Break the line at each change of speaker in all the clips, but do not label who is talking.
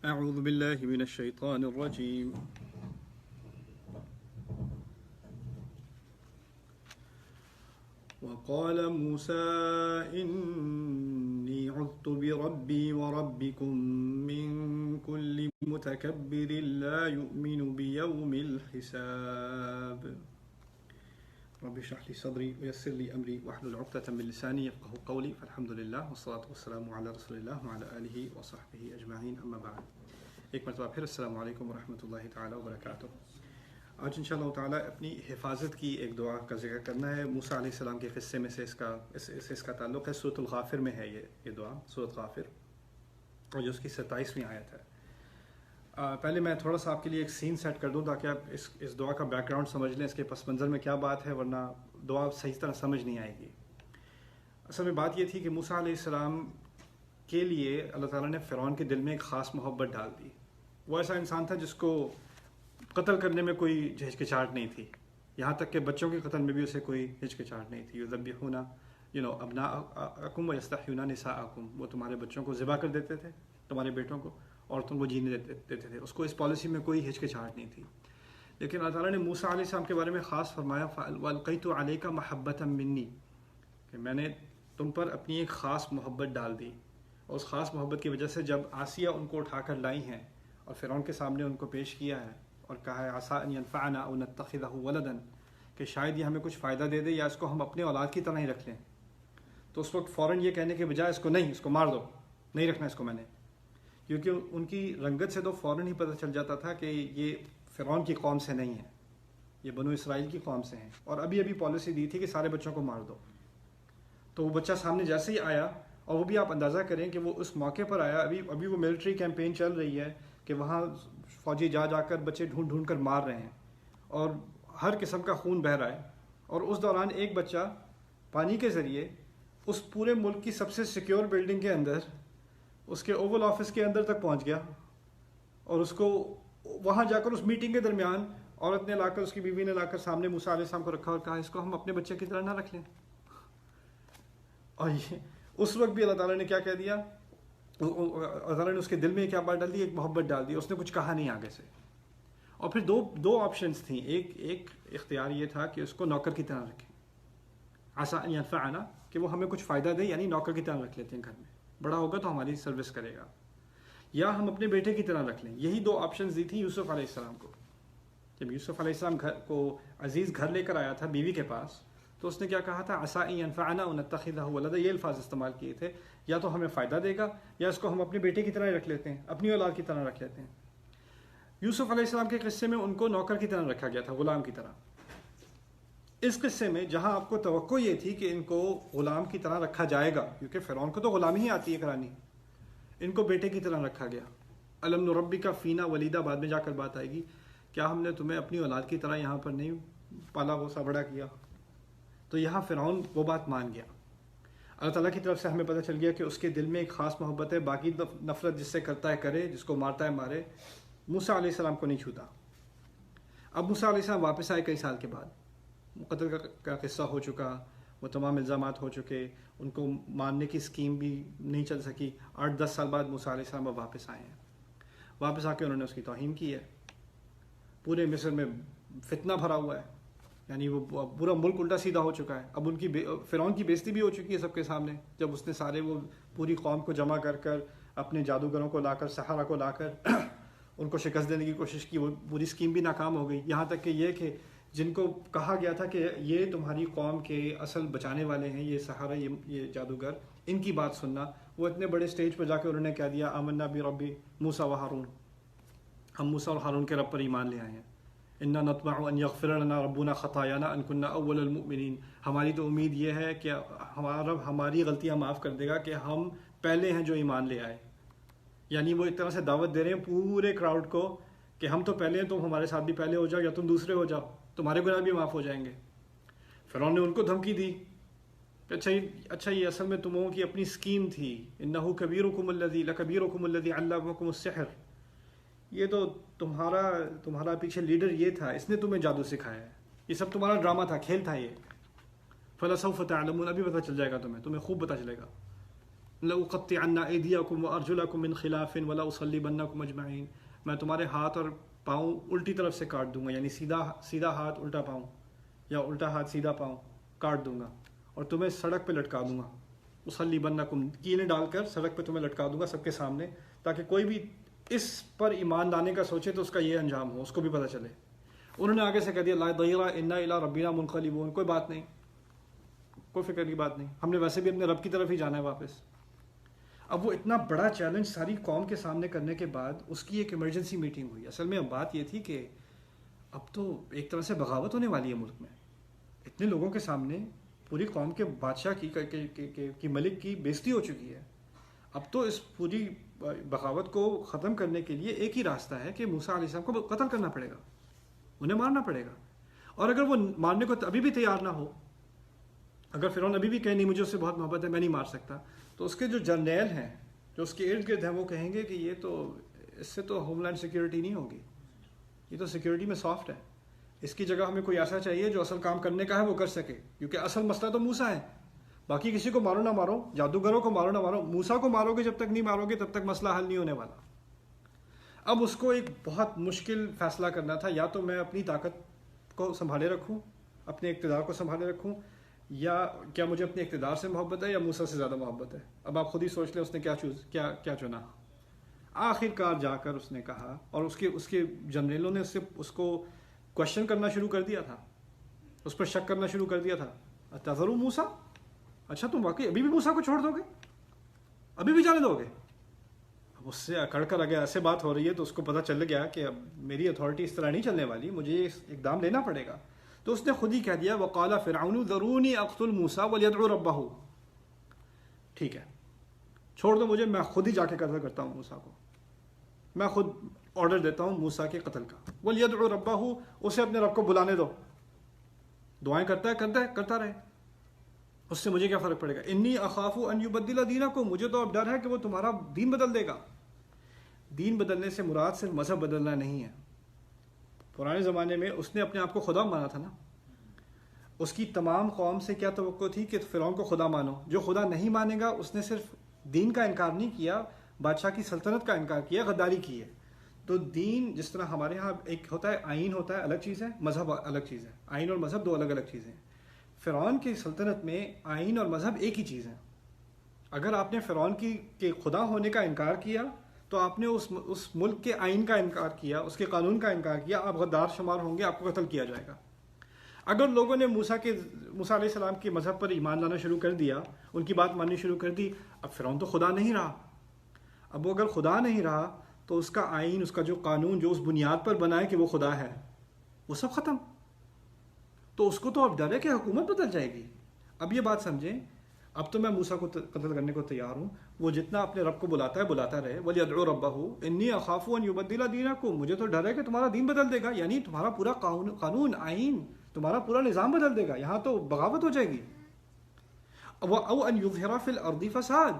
أعوذ بالله من الشيطان الرجيم. وقال موسى إني عذت بربي وربكم من كل متكبر لا يؤمن بيوم الحساب. رب اشرح لي صدري ويسر لي أمري واحلل عقدة من لساني يفقهوا قولي. فالحمد للہ والصلاة والسلام على رسول اللہ وعلى آلہ وصحبہ اجمعین. اما بعد. ایک مرتبہ پھر السلام علیکم ورحمۃ اللہ تعالی وبرکاتہ. آج انشاءاللہ تعالی اپنی حفاظت کی ایک دعا کا ذکر کرنا ہے. موسیٰ علیہ السلام کے قصے میں سے اس کا تعلق ہے. سورۃ الغافر میں ہے یہ دعا، سورۃ غافر، اور جو اس کی 27ویں آیت ہے. پہلے میں تھوڑا سا آپ کے لیے ایک سین سیٹ کر دوں تاکہ آپ اس دعا کا بیک گراؤنڈ سمجھ لیں، اس کے پس منظر میں کیا بات ہے، ورنہ دعا صحیح طرح سمجھ نہیں آئے گی. اصل میں بات یہ تھی کہ موسیٰ علیہ السلام کے لیے اللہ تعالیٰ نے فرعون کے دل میں ایک خاص محبت ڈال دی. وہ ایسا انسان تھا جس کو قتل کرنے میں کوئی ہچکچاہٹ نہیں تھی، یہاں تک کہ بچوں کے قتل میں بھی اسے کوئی ہچکچاہٹ نہیں تھی. یذبحون ابناءکم ویستحیون نساءکم، وہ تمہارے بچوں کو ذبح کر دیتے تھے، تمہارے بیٹوں کو، عورتوں کو جینے دیتے تھے. اس کو اس پالیسی میں کوئی ہچکچاہٹ نہیں تھی. لیکن اللہ تعالیٰ نے موسیٰ علیہ السلام کے بارے میں خاص فرمایا وَأَلْقَيْتُ عَلَيْكَ مَحَبَّةً مِّنِّي، کہ میں نے تم پر اپنی ایک خاص محبت ڈال دی. اور اس خاص محبت کی وجہ سے جب آسیہ ان کو اٹھا کر لائی ہیں اور فرعون کے سامنے ان کو پیش کیا ہے اور کہا ہے عَسَىٰ أَن يَنفَعَنَا أَوْ نَتَّخِذَهُ وَلَدًا، کہ شاید یہ ہمیں کچھ فائدہ دے دے یا اس کو ہم اپنے اولاد کی طرح ہی رکھ لیں، تو اس وقت فوراً یہ کہنے کے بجائے اس کو نہیں، اس کو مار دو، نہیں رکھنا اس کو میں نے. کیونکہ ان کی رنگت سے تو فوراً ہی پتہ چل جاتا تھا کہ یہ فرعون کی قوم سے نہیں ہے، یہ بنو اسرائیل کی قوم سے ہیں. اور ابھی پالیسی دی تھی کہ سارے بچوں کو مار دو. تو وہ بچہ سامنے جیسے ہی آیا، اور وہ بھی آپ اندازہ کریں کہ وہ اس موقع پر آیا، ابھی وہ ملٹری کیمپین چل رہی ہے کہ وہاں فوجی جا کر بچے ڈھونڈ کر مار رہے ہیں اور ہر قسم کا خون بہہ رہا ہے. اور اس دوران ایک بچہ پانی کے ذریعے اس پورے ملک کی سب سے سیکیور بلڈنگ کے اندر، اس کے اوول آفس کے اندر تک پہنچ گیا. اور اس کو وہاں جا کر اس میٹنگ کے درمیان عورت نے لا کر، اس کی بیوی نے لا کر سامنے موسیٰ علیہ السلام کو رکھا اور کہا اس کو ہم اپنے بچے کی طرح نہ رکھ لیں. اور اس وقت بھی اللہ تعالیٰ نے کیا کہہ دیا، اللہ تعالیٰ نے اس کے دل میں کیا بات ڈال دی، ایک محبت ڈال دی. اس نے کچھ کہا نہیں آگے سے. اور پھر دو آپشنز تھیں. ایک اختیار یہ تھا کہ اس کو نوکر کی طرح رکھیں، عَسَىٰ أَن يَنفَعَنَا، کہ وہ ہمیں کچھ فائدہ دے، یعنی نوکر کی طرح رکھ لیتے ہیں گھر میں، بڑا ہوگا تو ہماری سروس کرے گا، یا ہم اپنے بیٹے کی طرح رکھ لیں. یہی دو آپشنز دی تھیں یوسف علیہ السلام کو. جب یوسف علیہ السلام کو عزیز گھر لے کر آیا تھا بیوی کے پاس، تو اس نے کیا کہا تھا، عَسَىٰ أَن يَنفَعَنَا أَوْ نَتَّخِذَهُ وَلَدًا، یہ الفاظ استعمال کیے تھے، یا تو ہمیں فائدہ دے گا یا اس کو ہم اپنے بیٹے کی طرح ہی رکھ لیتے ہیں، اپنی اولاد کی طرح رکھ لیتے ہیں. یوسف علیہ السلام کے قصے میں ان کو نوکر کی طرح رکھا گیا تھا، غلام کی طرح. اس قصے میں جہاں آپ کو توقع یہ تھی کہ ان کو غلام کی طرح رکھا جائے گا، کیونکہ فرعون کو تو غلامی ہی آتی ہے کرانی، ان کو بیٹے کی طرح رکھا گیا. الم نربک فینا ولیدا، بعد میں جا کر بات آئے گی، کیا ہم نے تمہیں اپنی اولاد کی طرح یہاں پر نہیں پالا پوسا بڑا کیا. تو یہاں فرعون وہ بات مان گیا. اللہ تعالیٰ کی طرف سے ہمیں پتہ چل گیا کہ اس کے دل میں ایک خاص محبت ہے. باقی نفرت جس سے کرتا ہے کرے، جس کو مارتا ہے مارے. موسیٰ علیہ السلام کو نہیں چھوتا. اب موسیٰ علیہ السلام واپس آئے کئی سال کے بعد، قتل کا قصہ ہو چکا، وہ تمام الزامات ہو چکے، ان کو ماننے کی اسکیم بھی نہیں چل سکی. 8-10 سال بعد موسیٰ علیہ السلام اب واپس آئے ہیں. واپس آ کے انہوں نے اس کی توہین کی ہے. پورے مصر میں فتنہ بھرا ہوا ہے، یعنی وہ پورا ملک الٹا سیدھا ہو چکا ہے. اب ان کی فرعون کی بےزتی بھی ہو چکی ہے سب کے سامنے، جب اس نے سارے وہ پوری قوم کو جمع کر اپنے جادوگروں کو لا کر، سحرہ کو لا کر ان کو شکست دینے کی کوشش کی. وہ پوری اسکیم بھی ناکام ہو گئی. یہاں تک کہ یہ کہ جن کو کہا گیا تھا کہ یہ تمہاری قوم کے اصل بچانے والے ہیں، یہ سحرہ، یہ جادوگر، ان کی بات سننا، وہ اتنے بڑے سٹیج پر جا کے انہوں نے کہہ دیا آمنا برب موسیٰ و ہارون، ہم موسیٰ اور ہارون کے رب پر ایمان لے آئے ہیں. انا نطمع ان یغفر لنا ربنا خطایانا ان کنا اول المؤمنین، ہماری تو امید یہ ہے کہ ہمارا رب ہماری غلطیاں معاف کر دے گا کہ ہم پہلے ہیں جو ایمان لے آئے. یعنی وہ ایک طرح سے دعوت دے رہے ہیں پورے کراؤڈ کو کہ ہم تو پہلے ہیں، تم ہمارے ساتھ بھی پہلے ہو جاؤ یا تم دوسرے ہو جاؤ، تمہارے گناہ بھی معاف ہو جائیں گے. فرعون نے ان کو دھمکی دی کہ اچھا یہ اصل میں تمہوں کی اپنی اسکیم تھی. انہ کبیرکم الذی لکبیرکم الذی علمکم السحر، یہ تو تمہارا پیچھے لیڈر یہ تھا، اس نے تمہیں جادو سکھایا ہے، یہ سب تمہارا ڈرامہ تھا، کھیل تھا یہ. فلسوف تعلمون، ابھی پتہ چل جائے گا تمہیں خوب پتہ چلے گا. لَأُقَطِّعَنَّ أَيْدِيَكُمْ وَأَرْجُلَكُمْ مِنْ خِلَافٍ وَلَأُصَلِّبَنَّكُمْ أَجْمَعِينَ، میں تمہارے ہاتھ اور پاؤں الٹی طرف سے کاٹ دوں گا، یعنی سیدھا ہاتھ الٹا پاؤں، یا الٹا ہاتھ سیدھا پاؤں کاٹ دوں گا، اور تمہیں سڑک پہ لٹکا دوں گا، اصلیبنکم کیلیں ڈال کر سڑک پہ تمہیں لٹکا دوں گا سب کے سامنے، تاکہ کوئی بھی اس پر ایمان لانے کا سوچے تو اس کا یہ انجام ہو، اس کو بھی پتہ چلے۔ انہوں نے آگے سے کہہ دیا لا ضیرا انا الی ربنا منقلبون، کوئی بات نہیں، کوئی فکر کی بات نہیں، ہم نے ویسے بھی اپنے رب کی طرف ہی جانا ہے واپس۔ اب وہ اتنا بڑا چیلنج ساری قوم کے سامنے کرنے کے بعد اس کی ایک ایمرجنسی میٹنگ ہوئی۔ اصل میں اب بات یہ تھی کہ اب تو ایک طرح سے بغاوت ہونے والی ہے ملک میں، اتنے لوگوں کے سامنے پوری قوم کے بادشاہ کی ملک کی بےزتی ہو چکی ہے۔ اب تو اس پوری بغاوت کو ختم کرنے کے لیے ایک ہی راستہ ہے کہ موسیٰ علیہ السلام کو قتل کرنا پڑے گا، انہیں مارنا پڑے گا۔ اور اگر وہ مارنے کو ابھی بھی تیار نہ ہو، اگر فرعون ابھی بھی کہے نہیں مجھے اس سے بہت محبت ہے میں نہیں مار سکتا، تو اس کے جو جرنیل ہیں جو اس کے ارد گرد ہیں وہ کہیں گے کہ یہ تو اس سے تو ہوم لینڈ سیکیورٹی نہیں ہوگی، یہ تو سیکیورٹی میں سافٹ ہے، اس کی جگہ ہمیں کوئی ایسا چاہیے جو اصل کام کرنے کا ہے وہ کر سکے، کیونکہ اصل مسئلہ تو موسیٰ ہے، باقی کسی کو مارو نہ مارو، جادوگروں کو مارو نہ مارو، موسیٰ کو مارو گے جب تک نہیں مارو گے تب تک مسئلہ حل نہیں ہونے والا۔ اب اس کو ایک بہت مشکل فیصلہ کرنا تھا، یا تو میں اپنی طاقت کو سنبھالے رکھوں، اپنے اقتدار کو سنبھالے رکھوں، یا کیا مجھے اپنے اقتدار سے محبت ہے یا موسیٰ سے زیادہ محبت ہے۔ اب آپ خود ہی سوچ لیں اس نے کیا چنا۔ آخر کار جا کر اس نے کہا، اور اس کے جنرلوں نے اس کو کوشچن کرنا شروع کر دیا تھا، اس پر شک کرنا شروع کر دیا تھا، تذرو موسیٰ، اچھا تم واقعی ابھی بھی موسیٰ کو چھوڑ دو گے، ابھی بھی جانے دو گے؟ اب اس سے اکڑ کر اگر ایسے بات ہو رہی ہے تو اس کو پتہ چل گیا کہ اب میری اتھارٹی اس طرح نہیں چلنے والی، مجھے اقدام لینا پڑے گا۔ تو اس نے خود ہی کہہ دیا وقال فرعون ذرونی اقتل موسیٰ ولیدعو ربہ، ٹھیک ہے چھوڑ دو مجھے، میں خود ہی جا کے قتل کرتا ہوں موسیٰ کو، میں خود آرڈر دیتا ہوں موسیٰ کے قتل کا، ولیدعو ربہ، اسے اپنے رب کو بلانے دو، دعائیں کرتا رہے، اس سے مجھے کیا فرق پڑے گا، انی اخاف ان یبدل دینکم، مجھے تو اب ڈر ہے کہ وہ تمہارا دین بدل دے گا۔ دین بدلنے سے مراد صرف مذہب بدلنا نہیں ہے۔ پرانے زمانے میں اس نے اپنے آپ کو خدا مانا تھا نا، اس کی تمام قوم سے کیا توقع تھی کہ فرعون کو خدا مانو، جو خدا نہیں مانے گا اس نے صرف دین کا انکار نہیں کیا، بادشاہ کی سلطنت کا انکار کیا، غداری کی ہے۔ تو دین جس طرح ہمارے ہاں ایک ہوتا ہے آئین ہوتا ہے، الگ چیز ہے، مذہب الگ چیز ہے، آئین اور مذہب دو الگ الگ چیزیں ہیں۔ فرعون کی سلطنت میں آئین اور مذہب ایک ہی چیز ہے۔ اگر آپ نے فرعون کے خدا ہونے کا انکار کیا تو آپ نے اس ملک کے آئین کا انکار کیا، اس کے قانون کا انکار کیا، آپ غدار شمار ہوں گے، آپ کو قتل کیا جائے گا۔ اگر لوگوں نے موسیٰ علیہ السلام کے مذہب پر ایمان لانا شروع کر دیا، ان کی بات ماننی شروع کر دی، اب فرعون تو خدا نہیں رہا۔ اب وہ اگر خدا نہیں رہا تو اس کا آئین، اس کا جو قانون جو اس بنیاد پر بنا ہے کہ وہ خدا ہے، وہ سب ختم۔ تو اس کو تو اب ڈر ہے کہ حکومت بدل جائے گی۔ اب یہ بات سمجھیں، اب تو میں موسیٰ کو قتل کرنے کو تیار ہوں، وہ جتنا اپنے رب کو بلاتا ہے بلاتا رہے، وَلْيَدْعُ رَبَّهُ إِنِّي أَخَافُ أَن يُبَدِّلَ دِينَكُمْ، مجھے تو ڈر ہے کہ تمہارا دین بدل دے گا، یعنی تمہارا پورا قانون آئین، تمہارا پورا نظام بدل دے گا، یہاں تو بغاوت ہو جائے گی۔ أَوْ أَن يُظْهِرَ فِي الْأَرْضِ فَسَادٍ،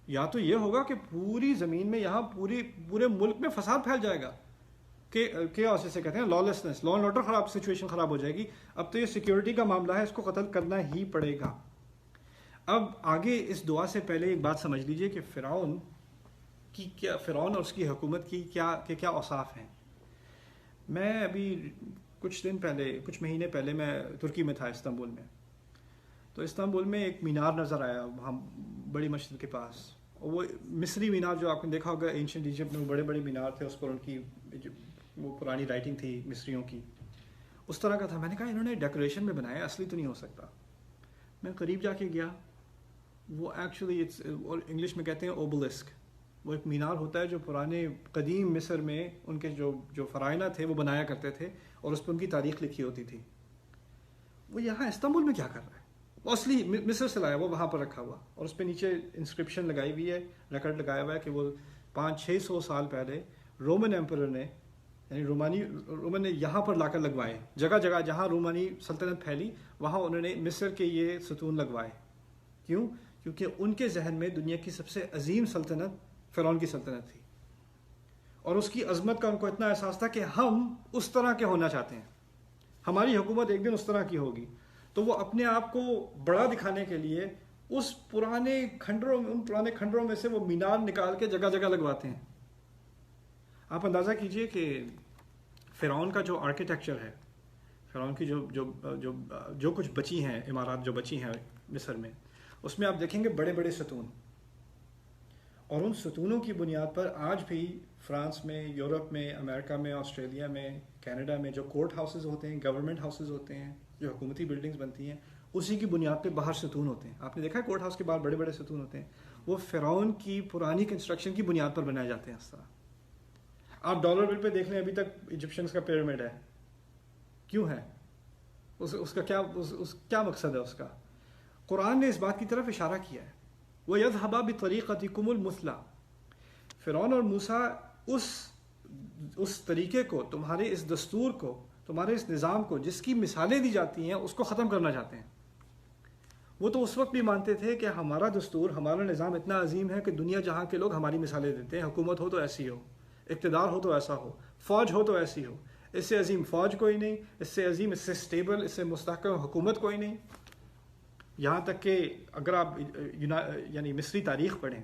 یا تو یہ ہوگا کہ پوری زمین میں یہاں پورے ملک میں فساد پھیل جائے گا، کہ اسے کہتے ہیں لالسنس، لا اینڈ آرڈر سچویشن خراب ہو جائے گی۔ اب تو یہ سیکیورٹی کا معاملہ ہے، اس کو قتل کرنا ہی پڑے گا۔ اب آگے اس دعا سے پہلے ایک بات سمجھ لیجئے کہ فرعون اور اس کی حکومت کی کیا اوصاف ہیں۔ میں ابھی کچھ مہینے پہلے میں ترکی میں تھا، استنبول میں، تو استنبول میں ایک مینار نظر آیا ہم بڑی مسجد کے پاس، اور وہ مصری مینار جو آپ نے دیکھا ہوگا اینشنٹ ایجپٹ میں، وہ بڑے بڑے مینار تھے، اس پر ان کی وہ پرانی رائٹنگ تھی مصریوں کی، اس طرح کا تھا۔ میں نے کہا انہوں نے ڈیکوریشن میں بنایا، اصلی تو نہیں ہو سکتا۔ میں قریب جا کے گیا، وہ ایکچولی اور انگلش میں کہتے ہیں اوبلسک، وہ ایک مینار ہوتا ہے جو پرانے قدیم مصر میں ان کے جو فرائض تھے وہ بنایا کرتے تھے، اور اس پر ان کی تاریخ لکھی ہوتی تھی۔ وہ یہاں استنبول میں کیا کر رہا ہے؟ وہ اصلی مصر سے لایا، وہ وہاں پر رکھا ہوا، اور اس پہ نیچے انسکرپشن لگائی ہوئی ہے، ریکارڈ لگایا ہوا ہے کہ وہ 500-600 سال پہلے رومن ایمپرر نے، یعنی رومن نے یہاں پر لا کر لگوائے، جگہ جگہ جہاں رومانی سلطنت پھیلی وہاں انہوں نے مصر کے یہ ستون لگوائے۔ کیوں؟ کیونکہ ان کے ذہن میں دنیا کی سب سے عظیم سلطنت فرعون کی سلطنت تھی، اور اس کی عظمت کا ان کو اتنا احساس تھا کہ ہم اس طرح کے ہونا چاہتے ہیں، ہماری حکومت ایک دن اس طرح کی ہوگی۔ تو وہ اپنے آپ کو بڑا دکھانے کے لیے اس پرانے کھنڈروں میں، ان پرانے کھنڈروں میں سے وہ مینار نکال کے جگہ جگہ لگواتے ہیں. آپ اندازہ کیجئے کہ فرعون کا جو آرکیٹیکچر ہے، فرعون کی جو کچھ بچی ہیں عمارات جو بچی ہیں مصر میں، اس میں آپ دیکھیں گے بڑے بڑے ستون، اور ان ستونوں کی بنیاد پر آج بھی فرانس میں، یورپ میں، امریکہ میں، آسٹریلیا میں، کینیڈا میں جو کورٹ ہاؤسز ہوتے ہیں، گورنمنٹ ہاؤسز ہوتے ہیں، جو حکومتی بلڈنگز بنتی ہیں، اسی کی بنیاد پہ باہر ستون ہوتے ہیں. آپ نے دیکھا ہے کورٹ ہاؤس کے باہر بڑے بڑے ستون ہوتے ہیں، وہ فرعون کی پرانی کنسٹرکشن کی بنیاد پر بنائے جاتے ہیں. اس طرح آپ ڈالر بل پہ دیکھ لیں، ابھی تک ایجپشنز کا پیرامڈ ہے. کیوں ہے؟ اس کا کیا مقصد ہے اس کا؟ قرآن نے اس بات کی طرف اشارہ کیا ہے. وَيَذْهَبَا بِطَرِيقَتِكُمُ الْمُثْلَى، فرعون اور موسیٰ اس طریقے کو، تمہارے اس دستور کو، تمہارے اس نظام کو جس کی مثالیں دی جاتی ہیں، اس کو ختم کرنا چاہتے ہیں. وہ تو اس وقت بھی مانتے تھے کہ ہمارا دستور، ہمارا نظام اتنا عظیم ہے کہ دنیا جہاں کے لوگ ہماری مثالیں دیتے ہیں. حکومت ہو تو ایسی ہو، اقتدار ہو تو ایسا ہو، فوج ہو تو ایسی ہو. اس سے عظیم فوج کوئی نہیں، اس سے عظیم، اس سے سٹیبل، اس سے مستحکم حکومت کوئی نہیں. یہاں تک کہ اگر آپ یعنی مصری تاریخ پڑھیں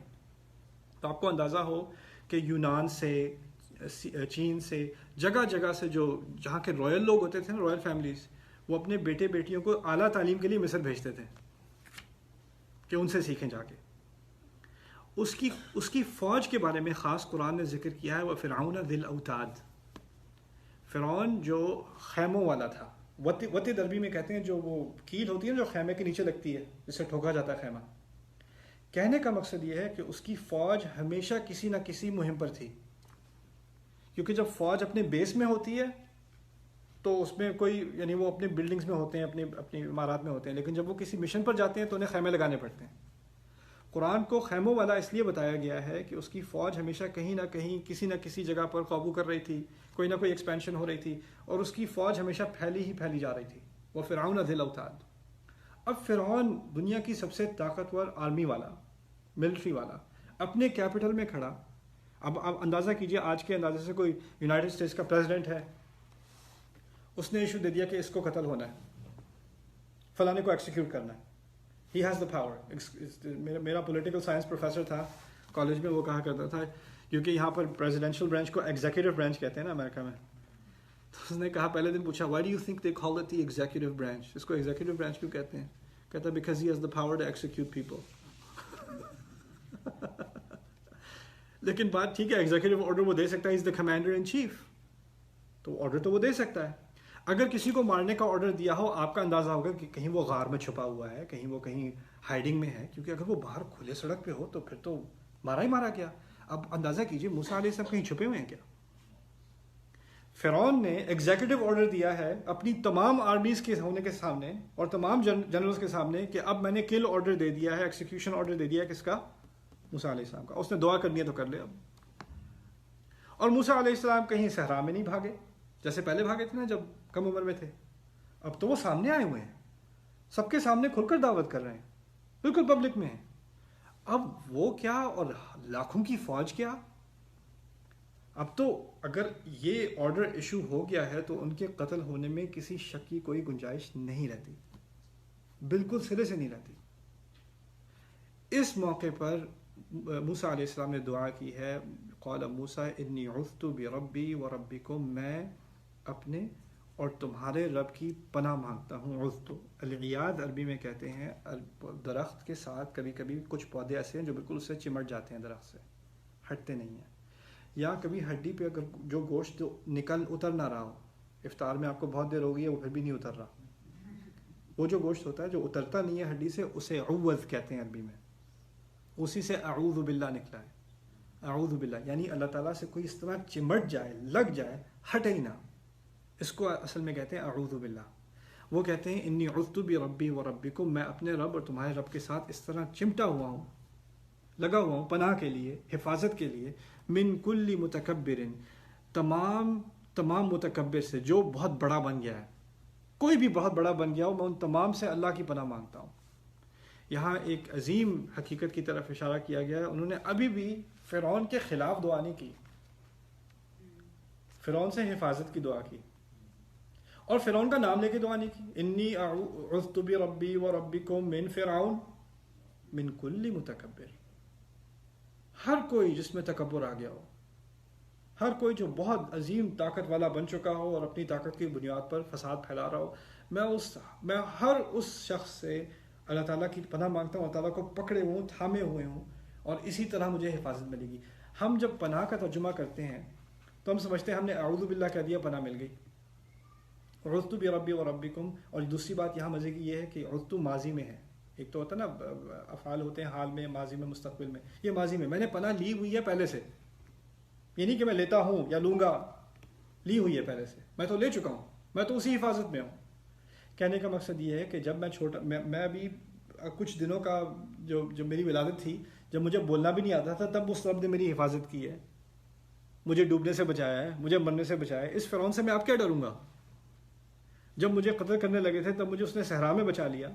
تو آپ کو اندازہ ہو کہ یونان سے، چین سے، جگہ جگہ سے جہاں کے رائل لوگ ہوتے تھے نا، رائل فیملیز، وہ اپنے بیٹے بیٹیوں کو اعلیٰ تعلیم کے لیے مصر بھیجتے تھے کہ ان سے سیکھیں جا کے. اس کی فوج کے بارے میں خاص قرآن نے ذکر کیا ہے، وہ فرعون ذی الاوتاد، فرعون جو خیموں والا تھا. وطد عربی میں کہتے ہیں جو وہ کیل ہوتی ہے جو خیمے کے نیچے لگتی ہے، جس سے ٹھوکا جاتا ہے خیمہ. کہنے کا مقصد یہ ہے کہ اس کی فوج ہمیشہ کسی نہ کسی مہم پر تھی، کیونکہ جب فوج اپنے بیس میں ہوتی ہے تو اس میں کوئی، یعنی وہ اپنے بلڈنگز میں ہوتے ہیں، اپنی عمارات میں ہوتے ہیں، لیکن جب وہ کسی مشن پر جاتے ہیں تو انہیں خیمے لگانے پڑتے ہیں. قرآن کو خیموں والا اس لیے بتایا گیا ہے کہ اس کی فوج ہمیشہ کہیں نہ کہیں، کسی نہ کسی جگہ پر قابو کر رہی تھی، کوئی نہ کوئی ایکسپینشن ہو رہی تھی، اور اس کی فوج ہمیشہ پھیلی جا رہی تھی. وہ فرعون ذی الاوتاد. اب فرعون دنیا کی سب سے طاقتور آرمی والا، ملٹری والا، اپنے کیپٹل میں کھڑا. اب آپ اندازہ کیجئے، آج کے اندازے سے کوئی یونائٹڈ اسٹیٹس کا پریزیڈنٹ ہے، اس نے ایشو دے دیا کہ اس کو قتل ہونا ہے، فلانے کو ایکسیکیوٹ کرنا ہے. ہی ہیز دا پاور. میرا پولیٹیکل سائنس پروفیسر تھا کالج میں، وہ کہا کرتا تھا، کیونکہ یہاں پر پریزیڈینشیل برانچ کو ایگزیکٹو برانچ کہتے ہیں نا امریکہ میں، تو اس نے کہا، پہلے دن پوچھا، why do you think they call it the executive branch, اس کو ایگزیکٹو برانچ کیوں کہتے ہیں؟ کہتا ہے because he has the power to execute people. لیکن بات ٹھیک ہے، ایگزیکٹو آرڈر وہ دے سکتا ہے، از دا کمانڈر ان چیف، تو آرڈر تو وہ دے سکتا ہے. اگر کسی کو مارنے کا آرڈر دیا ہو، آپ کا اندازہ ہوگا کہ کہیں وہ غار میں چھپا ہوا ہے، کہیں ہائیڈنگ میں ہے، کیونکہ اگر وہ باہر کھلے سڑک پہ ہو تو پھر تو مارا ہی مارا گیا. اب اندازہ کیجئے موسیٰ علیہ السلام کہیں چھپے ہوئے ہیں کیا؟ فرعون نے ایگزیکٹو آرڈر دیا ہے اپنی تمام آرمیز کے ہونے کے سامنے اور تمام جنرلز کے سامنے کہ اب میں نے کل آرڈر دے دیا ہے، ایکسیکیوشن آرڈر دے دیا ہے. کس کا؟ موسیٰ علیہ السلام کا. اس نے دعا کرنی ہے تو کر لے اب. اور موسیٰ علیہ السلام کہیں صحرا میں نہیں بھاگے جیسے پہلے بھاگے تھے نا جب کم عمر میں تھے. اب تو وہ سامنے آئے ہوئے ہیں، سب کے سامنے کھل کر دعوت کر رہے ہیں، بالکل پبلک میں ہیں. اب وہ کیا اور لاکھوں کی فوج کیا؟ اب تو اگر یہ آرڈر ایشو ہو گیا ہے تو ان کے قتل ہونے میں کسی شک کی کوئی گنجائش نہیں رہتی، بالکل سرے سے نہیں رہتی. اس موقع پر موسیٰ علیہ السلام نے دعا کی ہے، قال موسیٰ انی عذت بربی وربکم، میں اپنے اور تمہارے رب کی پناہ مانگتا ہوں. عذت، العیاد عربی میں کہتے ہیں درخت کے ساتھ کبھی کبھی کچھ پودے ایسے ہیں جو بالکل اس سے چمٹ جاتے ہیں، درخت سے ہٹتے نہیں ہیں، یا کبھی ہڈی پہ اگر جو گوشت اتر نہ رہا ہو، افطار میں آپ کو بہت دیر ہو گئی ہے وہ پھر بھی نہیں اتر رہا، وہ جو گوشت ہوتا ہے جو اترتا نہیں ہے ہڈی سے، اسے عوض کہتے ہیں عربی میں. اسی سے اعوذ باللہ نکلا ہے. اعوذ باللہ یعنی اللہ تعالیٰ سے کوئی اس طرح چمٹ جائے، لگ جائے، ہٹے ہی نہ، اس کو اصل میں کہتے ہیں اعوذ باللہ. وہ کہتے ہیں انی عذت بربی وربکم، میں اپنے رب اور تمہارے رب کے ساتھ اس طرح چمٹا ہوا ہوں، لگا ہوا ہوں پناہ کے لیے، حفاظت کے لیے، من کل متکبر، تمام متکبر سے جو بہت بڑا بن گیا ہے، کوئی بھی بہت بڑا بن گیا ہو، میں ان تمام سے اللہ کی پناہ مانگتا ہوں. یہاں ایک عظیم حقیقت کی طرف اشارہ کیا گیا ہے. انہوں نے ابھی بھی فرعون کے خلاف دعا نہیں کی، فرعون سے حفاظت کی دعا کی، اور فرعون کا نام لے کے دعا نہیں کی. انی عذت بربی وربکم من فرعون. من کل متکبر، ہر کوئی جس میں تکبر آ گیا ہو، ہر کوئی جو بہت عظیم طاقت والا بن چکا ہو اور اپنی طاقت کی بنیاد پر فساد پھیلا رہا ہو، میں ہر اس شخص سے اللہ تعالیٰ کی پناہ مانگتا ہوں، اللہ تعالیٰ کو پکڑے ہوئے ہوں، تھامے ہوئے ہوں، اور اسی طرح مجھے حفاظت ملے گی۔ ہم جب پناہ کا ترجمہ کرتے ہیں تو ہم سمجھتے ہیں ہم نے اعوذ باللہ کہہ دیا، پناہ مل گئی، اعوذت بربی و ربکم۔ اور دوسری بات یہاں مزے کی یہ ہے کہ اعوذت ماضی میں ہے، ایک تو ہوتا ہے نا افعال ہوتے ہیں حال میں، ماضی میں، مستقبل میں، یہ ماضی میں، میں نے پناہ لی ہوئی ہے پہلے سے، یہ نہیں کہ میں لیتا ہوں یا لوں گا، لی ہوئی ہے پہلے سے، میں تو لے چکا ہوں، میں تو اسی حفاظت میں ہوں۔ کہنے کا مقصد یہ ہے کہ جب میں چھوٹا، میں ابھی کچھ دنوں کا جو میری ولادت تھی، جب مجھے بولنا بھی نہیں آتا تھا، تب اس رب نے میری حفاظت کی ہے، مجھے ڈوبنے سے بچایا ہے، مجھے مرنے سے بچایا ہے۔ اس فرعون سے میں اب کیا ڈروں گا؟ جب مجھے قتل کرنے لگے تھے تب مجھے اس نے صحرا میں بچا لیا،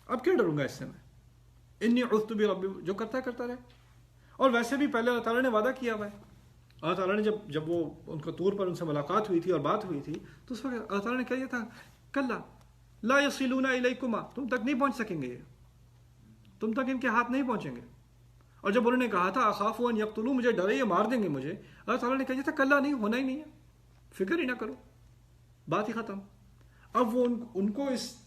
اب کیا ڈروں گا اس سے میں؟ انی عذت بربی، جو کرتا ہے کرتا رہے۔ اور ویسے بھی پہلے اللہ تعالیٰ نے وعدہ کیا ہوا ہے، اللہ تعالیٰ نے جب وہ ان کو طور پر ان سے ملاقات ہوئی تھی اور بات ہوئی تھی تو اس وقت اللہ تعالیٰ نے کہا تھا کلا لا یصلون الیکما، تم تک نہیں پہنچ سکیں گے، تم تک ان کے ہاتھ نہیں پہنچیں گے۔ اور جب انہوں نے کہا تھا اخاف ان یقتلون، مجھے ڈرے یہ مار دیں گے مجھے، اللہ تعالیٰ نے کہا تھا کلا نہیں، ہونا ہی نہیں ہے، فکر ہی نہ کرو، بات ہی ختم۔ اب وہ ان کو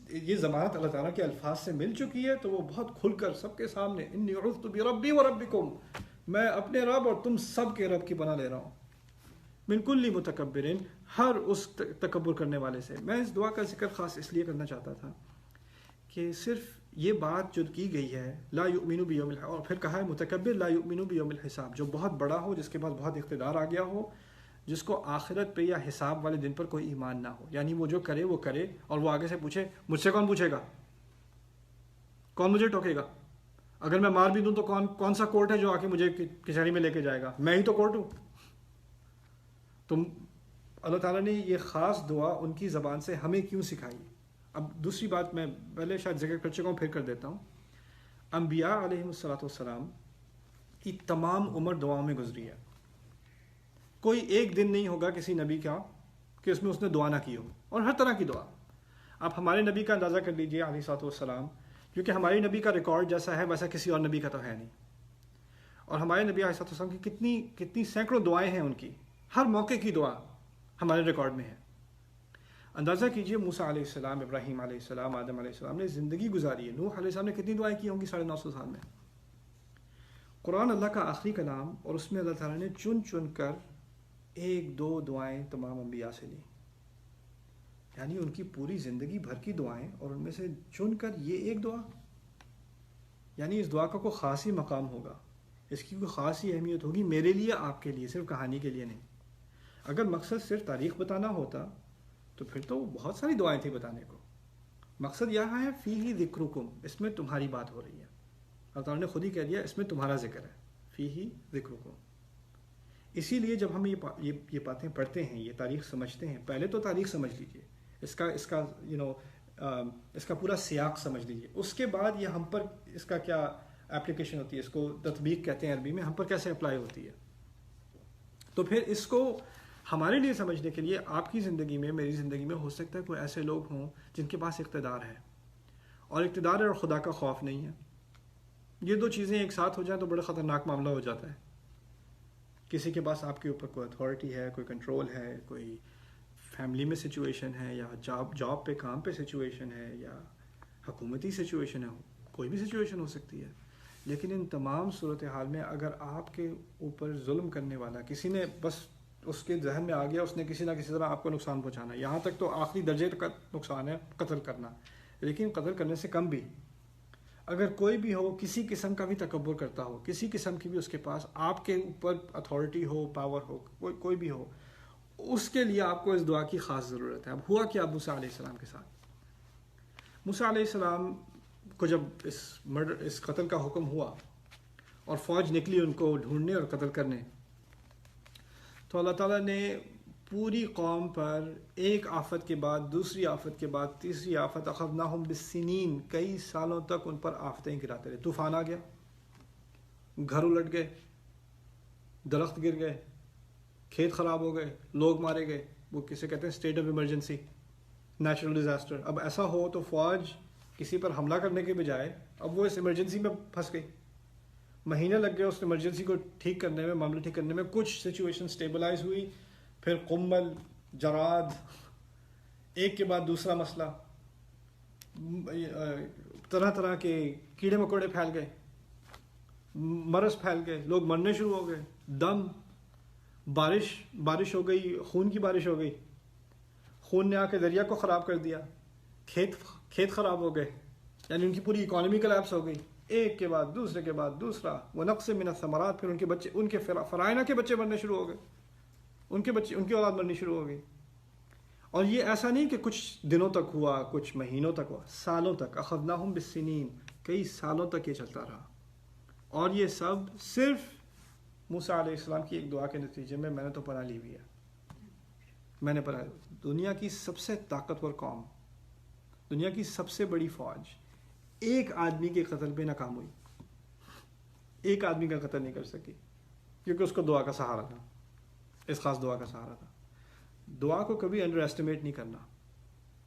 یہ ضمانت اللہ تعالیٰ کے الفاظ سے مل چکی ہے، تو وہ بہت کھل کر سب کے سامنے انی عذت بربی و ربکم، میں اپنے رب اور تم سب کے رب کی پناہ لے رہا ہوں، من کل متکبر، ہر اس تکبر کرنے والے سے۔ میں اس دعا کا ذکر خاص اس لیے کرنا چاہتا تھا کہ صرف یہ بات جو کی گئی ہے لا یؤمن بیوم الحساب، اور پھر کہا ہے متکبر لا یؤمن بیوم الحساب، جو بہت بڑا ہو، جس کے پاس بہت اقتدار آ گیا ہو، جس کو آخرت پہ یا حساب والے دن پر کوئی ایمان نہ ہو، یعنی وہ جو کرے وہ کرے اور وہ آگے سے پوچھے مجھ سے کون پوچھے گا، کون مجھے ٹوکے گا، اگر میں مار بھی دوں تو کون سا کورٹ ہے جو آ کے مجھے کچہری میں لے کے جائے گا، میں ہی تو کورٹ ہوں۔ تو اللہ تعالیٰ نے یہ خاص دعا ان کی زبان سے ہمیں کیوں سکھائی؟ اب دوسری بات میں پہلے شاید ذکر کر چکا ہوں، پھر کر دیتا ہوں۔ انبیاء علیہ السلام کی تمام عمر دعاؤں میں گزری ہے، کوئی ایک دن نہیں ہوگا کسی نبی کا کہ اس میں اس نے دعا نہ کی ہو، اور ہر طرح کی دعا۔ آپ ہمارے نبی کا اندازہ کر لیجئے علیہ السلام، کیونکہ ہمارے نبی کا ریکارڈ جیسا ہے ویسا کسی اور نبی کا تو ہے نہیں، اور ہمارے نبی علیہ السلام کی کتنی سینکڑوں دعائیں ہیں، ان کی ہر موقع کی دعا ہمارے ریکارڈ میں ہے۔ اندازہ کیجئے موسیٰ علیہ السلام، ابراہیم علیہ السلام، آدم علیہ السلام نے زندگی گزاری ہے، نوح علیہ السلام نے کتنی دعائیں کی ہوں گی 950 سال میں۔ قرآن اللہ کا آخری کلام، اور اس میں اللہ تعالیٰ نے چن چن کر ایک دو دعائیں تمام انبیاء سے لی، یعنی ان کی پوری زندگی بھر کی دعائیں، اور ان میں سے چن کر یہ ایک دعا، یعنی اس دعا کا کوئی خاص ہی مقام ہوگا، اس کی کوئی خاص ہی اہمیت ہوگی میرے لیے، آپ کے لیے، صرف کہانی کے لیے نہیں۔ اگر مقصد صرف تاریخ بتانا ہوتا تو پھر تو بہت ساری دعائیں تھیں بتانے کو۔ مقصد یہاں ہے فیہ ذکرکم، اس میں تمہاری بات ہو رہی ہے، اللہ تعالیٰ نے خود ہی کہہ دیا اس میں تمہارا ذکر ہے، فیہ ذکرکم۔ اسی لیے جب ہم یہ باتیں پڑھتے ہیں، یہ تاریخ سمجھتے ہیں، پہلے تو تاریخ سمجھ لیجئے، اس کا پورا سیاق سمجھ لیجئے، اس کے بعد یہ ہم پر اس کا کیا اپلیکیشن ہوتی ہے، اس کو تطبیق کہتے ہیں عربی میں، ہم پر کیسے اپلائی ہوتی ہے۔ تو پھر اس کو ہمارے لیے سمجھنے کے لیے آپ کی زندگی میں، میری زندگی میں ہو سکتا ہے کوئی ایسے لوگ ہوں جن کے پاس اقتدار ہے، اور اقتدار اور خدا کا خوف نہیں ہے۔ یہ دو چیزیں ایک ساتھ ہو جائیں تو بڑا خطرناک معاملہ ہو جاتا ہے۔ کسی کے پاس آپ کے اوپر کوئی اتھارٹی ہے، کوئی کنٹرول ہے، کوئی فیملی میں سچویشن ہے، یا جاب پہ کام پہ سچویشن ہے، یا حکومتی سچویشن ہے، کوئی بھی سچویشن ہو سکتی ہے، لیکن ان تمام صورتحال میں اگر آپ کے اوپر ظلم کرنے والا کسی نے، بس اس کے ذہن میں آ گیا اس نے کسی نہ کسی طرح آپ کو نقصان پہنچانا ہے، یہاں تک تو آخری درجے کا نقصان ہے قتل کرنا، لیکن قتل کرنے سے کم بھی، اگر کوئی بھی ہو کسی قسم کا بھی تکبر کرتا ہو، کسی قسم کی بھی اس کے پاس آپ کے اوپر اتھارٹی ہو، پاور ہو، کوئی بھی ہو، اس کے لیے آپ کو اس دعا کی خاص ضرورت ہے۔ اب ہوا کیا موسیٰ علیہ السلام کے ساتھ؟ موسیٰ علیہ السلام کو جب اس قتل کا حکم ہوا اور فوج نکلی ان کو ڈھونڈنے اور قتل کرنے، تو اللہ تعالیٰ نے پوری قوم پر ایک آفت کے بعد دوسری آفت کے بعد تیسری آفت، اخذناہم بالسنین، کئی سالوں تک ان پر آفتیں گراتے رہے۔ طوفان آ گیا، گھر الٹ گئے، درخت گر گئے، کھیت خراب ہو گئے، لوگ مارے گئے، وہ کسے کہتے ہیں state of emergency, natural disaster. اب ایسا ہو تو فوج کسی پر حملہ کرنے کے بجائے اب وہ اس ایمرجنسی میں پھنس گئی، مہینے لگ گئے اس ایمرجنسی کو ٹھیک کرنے میں، معاملہ ٹھیک کرنے میں. کچھ سچویشن سٹیبلائز ہوئی، پھر قمل، جراد، ایک کے بعد دوسرا مسئلہ، طرح طرح کے کیڑے مکوڑے پھیل گئے، مرض پھیل گئے، لوگ مرنے شروع ہو گئے، دم، بارش ہو گئی، خون کی بارش ہو گئی، خون نے آ کے دریا کو خراب کر دیا، کھیت خراب ہو گئے، یعنی ان کی پوری اکانومی کلیپس ہو گئی، ایک کے بعد دوسرے کے بعد دوسرا. ونقص من الثمرات، پھر ان کے بچے، ان کے فرائنہ کے بچے مرنے شروع ہو گئے، ان کی اولاد مرنی شروع ہو گئی. اور یہ ایسا نہیں کہ کچھ دنوں تک ہوا، کچھ مہینوں تک ہوا، سالوں تک. اخذناہم بالسنین، کئی سالوں تک یہ چلتا رہا. اور یہ سب صرف موسیٰ علیہ السلام کی ایک دعا کے نتیجے میں. میں نے تو پناہ لی ہوئی ہے، میں نے پناہ. دنیا کی سب سے طاقتور قوم، دنیا کی سب سے بڑی فوج، ایک آدمی کے قتل پہ ناکام ہوئی، ایک آدمی کا قتل نہیں کر سکی، کیونکہ اس کو دعا کا سہارا تھا، اس خاص دعا کا سہارا تھا. دعا کو کبھی انڈر ایسٹیمیٹ نہیں کرنا.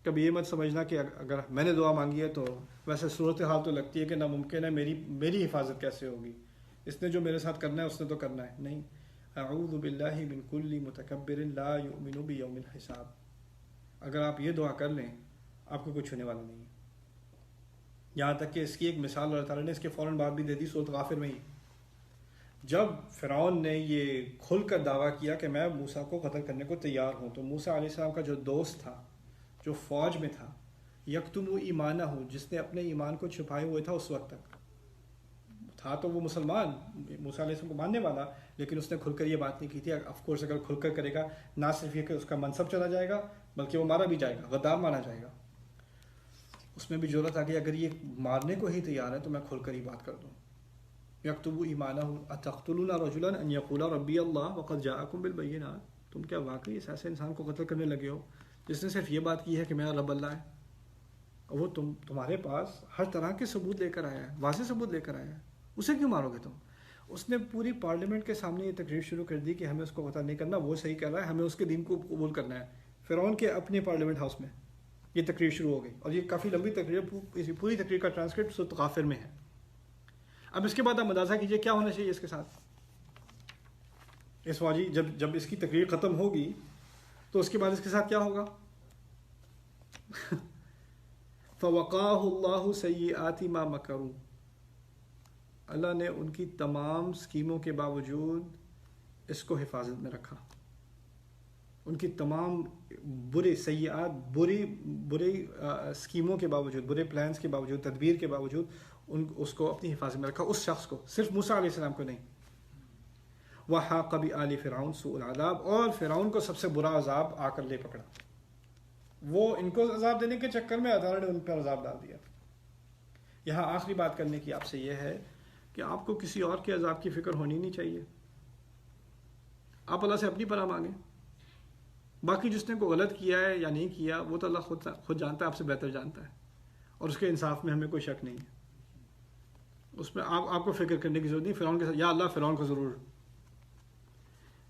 کبھی یہ مت سمجھنا کہ اگر میں نے دعا مانگی ہے تو ویسے صورتحال تو لگتی ہے کہ ناممکن ہے، میری حفاظت کیسے ہوگی، اس نے جو میرے ساتھ کرنا ہے اس نے تو کرنا ہے. نہیں، اعوذ باللہ من کل متکبر لا یؤمن بیوم الحساب. اگر آپ یہ دعا کر لیں آپ کو کچھ ہونے والا نہیں ہے. یہاں تک کہ اس کی ایک مثال اللہ تعالیٰ نے اس کے فوراً بعد بھی دے دی سورۃ غافر میں ہی. جب فرعون نے یہ کھل کر دعویٰ کیا کہ میں موسیٰ کو قتل کرنے کو تیار ہوں، تو موسیٰ علیہ السلام کا جو دوست تھا، جو فوج میں تھا، یکتم ایمانہ، جس نے اپنے ایمان کو چھپائے ہوئے تھا اس وقت تک، تھا تو وہ مسلمان، موسیٰ علیہ السلام کو ماننے والا، لیکن اس نے کھل کر یہ بات نہیں کی تھی. آف کورس اگر کھل کر کرے گا، نہ صرف یہ کہ اس کا منصب چلا جائے گا بلکہ وہ مارا بھی جائے گا، غدار مانا جائے گا. اس میں بھی جرأت آ گئی، اگر یہ مارنے کو ہی تیار ہے تو میں کھل کر ہی بات کر دوں. یکتب ایمانہ اتقتلون رجلا ان یقول ربی اللہ وقد جاءکم بالبینات. تم کیا واقعی اس ایسے انسان کو قتل کرنے لگے ہو جس نے صرف یہ بات کی ہے کہ میرا رب اللہ ہے، اور وہ تمہارے پاس ہر طرح کے ثبوت لے کر آیا ہے، واضح ثبوت لے کر آیا ہے، اسے کیوں مارو گے تم؟ اس نے پوری پارلیمنٹ کے سامنے یہ تقریر شروع کر دی کہ ہمیں اس کو قتل نہیں کرنا، وہ صحیح کر رہا ہے، ہمیں اس کے دین کو قبول کرنا ہے. فرعون کے اپنے پارلیمنٹ ہاؤس میں یہ تقریر شروع ہو گئی، اور یہ کافی لمبی تقریر، پوری تقریر کا ٹرانسکرپٹ سورۃ غافر میں ہے. اب اس کے بعد آپ اندازہ کیجئے کیا ہونا چاہیے اس کے ساتھ. اس فوجی جب اس کی تقریر ختم ہوگی تو اس کے بعد اس کے ساتھ کیا ہوگا؟ فَوَقَاهُ اللَّهُ سَيِّئَاتِ مَا مَكَرُوا. اللہ نے ان کی تمام سکیموں کے باوجود اس کو حفاظت میں رکھا. ان کی تمام برے سیئات، برے سکیموں کے باوجود، برے پلانز کے باوجود، تدبیر کے باوجود اس کو اپنی حفاظت میں رکھا، اس شخص کو، صرف موسیٰ علیہ السلام کو نہیں. وَحَاقَ بِآلِ فِرْعَوْنَ سُوءُ الْعَذَابِ، اور فرعون کو سب سے برا عذاب آ کر لے پکڑا. وہ ان کو عذاب دینے کے چکر میں اللہ نے ان پر عذاب ڈال دیا. یہاں آخری بات کرنے کی آپ سے یہ ہے کہ آپ کو کسی اور کے عذاب کی فکر ہونی نہیں چاہیے. آپ اللہ سے اپنی پناہ مانگیں. باقی جس نے کوئی غلط کیا ہے یا نہیں کیا وہ تو اللہ خود جانتا ہے، آپ سے بہتر جانتا ہے، اور اس کے انصاف میں ہمیں کوئی شک نہیں ہے. اس میں آپ کو فکر کرنے کی ضرورت نہیں. فرعون کے ساتھ یا اللہ فرعون کو ضرور،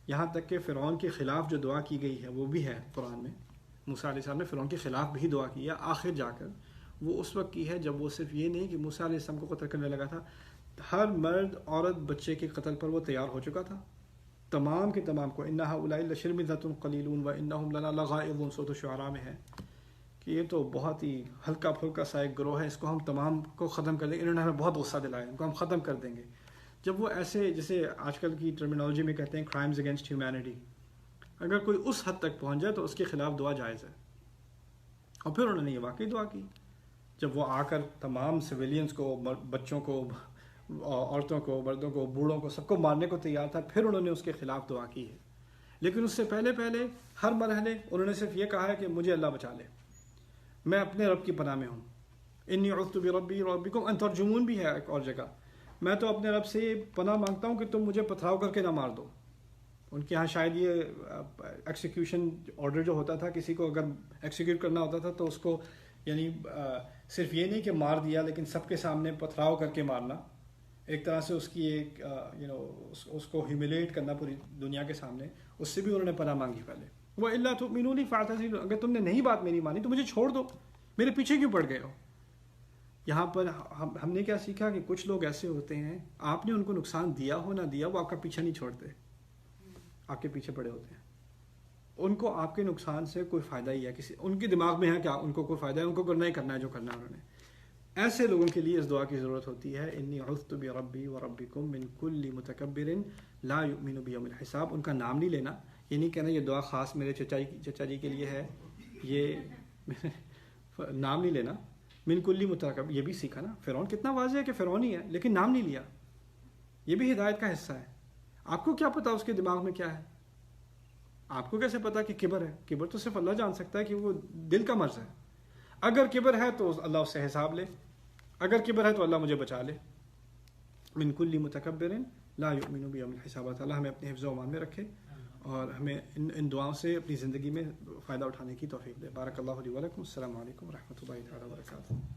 یہاں تک کہ فرعون کے خلاف جو دعا کی گئی ہے وہ بھی ہے قرآن میں. موسیٰ علیہ السلام نے فرعون کے خلاف بھی دعا کی ہے، آخر جا کر وہ اس وقت کی ہے جب وہ صرف یہ نہیں کہ موسیٰ علیہ السلام کو قتل کرنے لگا تھا، ہر مرد عورت بچے کے قتل پر وہ تیار ہو چکا تھا، تمام کے تمام کو. اِنَّ هَؤُلَاءِ لَشِرْذِمَةٌ قَلِيلُونَ وَإِنَّهُمْ لَنَا لَغَائِظُونَ، سورۃ الشعراء میں ہے کہ یہ تو بہت ہی ہلکا پھلکا سا ایک گروہ ہے، اس کو ہم تمام کو ختم کر دیں گے، انہوں نے ہمیں بہت غصہ دلایا، ان کو ہم ختم کر دیں گے. جب وہ ایسے جسے آج کل کی ٹرمینالوجی میں کہتے ہیں کرائمز اگینسٹ ہیومینٹی، اگر کوئی اس حد تک پہنچ جائے تو اس کے خلاف دعا جائز ہے. اور پھر انہوں نے یہ واقعی دعا کی جب وہ آ کر تمام سویلینز کو، بچوں کو، عورتوں کو، مردوں کو، بوڑھوں کو، سب کو مارنے کو تیار تھا، پھر انہوں نے اس کے خلاف دعا کی ہے. لیکن اس سے پہلے ہر مرحلے انہوں نے صرف یہ کہا ہے کہ مجھے اللہ بچا لے، میں اپنے رب کی پناہ میں ہوں. انی عذت بربی ربکم ان ترجمون بھی ہے ایک اور جگہ، میں تو اپنے رب سے پناہ مانگتا ہوں کہ تم مجھے پتھراؤ کر کے نہ مار دو. ان کے ہاں شاید یہ ایکسیکیوشن آرڈر جو ہوتا تھا، کسی کو اگر ایکسیکیوٹ کرنا ہوتا تھا تو اس کو یعنی صرف یہ نہیں کہ مار دیا لیکن سب کے سامنے پتھراؤ کر کے مارنا، ایک طرح سے اس کی ایک اس کو ہیوملیٹ کرنا پوری دنیا کے سامنے. اس سے بھی انہوں نے پناہ مانگی پہلے. وَإِلَّا تُؤْمِنُونِ فَاعْتَزِلُونِ، اگر تم نے نہیں بات میری مانی تو مجھے چھوڑ دو، میرے پیچھے کیوں پڑ گئے ہو. یہاں پر ہم نے کیا سیکھا کہ کچھ لوگ ایسے ہوتے ہیں آپ نے ان کو نقصان دیا ہو نہ دیا وہ آپ کا پیچھا نہیں چھوڑتے، آپ کے پیچھے پڑے ہوتے ہیں، ان کو آپ کے نقصان سے کوئی فائدہ ہی ہے، کسی ان کے دماغ میں ہے کیا ان کو کوئی فائدہ ہے، ان کو کرنا ہی کرنا ہے جو کرنا ہے انہوں نے. ایسے لوگوں کے لیے اس دعا کی ضرورت ہوتی ہے، انی عذت بربی وربکم من کل متکبر لا یؤمن بیوم الحساب. ان کا نام نہیں لینا، یہ نہیں کہنا یہ دعا خاص میرے چچا جی کے لیے ہے، یہ نام نہیں لینا. من کل متکبر یہ بھی سیکھا نا، فرعون کتنا واضح ہے کہ فرعون ہی ہے لیکن نام نہیں لیا، یہ بھی ہدایت کا حصہ ہے. آپ کو کیا پتا اس کے دماغ میں کیا ہے؟ آپ کو کیسے پتا کہ کبر ہے؟ کبر تو صرف اللہ جان سکتا ہے کہ وہ دل کا مرض ہے. اگر کبر ہے تو اللہ اس سے حساب لے، اگر کبر ہے تو اللہ مجھے بچا لے. من کل متکبر لا یؤمن بیوم الحساب. اللہ ہمیں اپنے حفظ و امان میں رکھے اور ہمیں ان دعاؤں سے اپنی زندگی میں فائدہ اٹھانے کی توفیق دے. بارک اللہ لی و لکم. السلام علیکم ورحمۃ اللہ تعالی وبرکاتہ.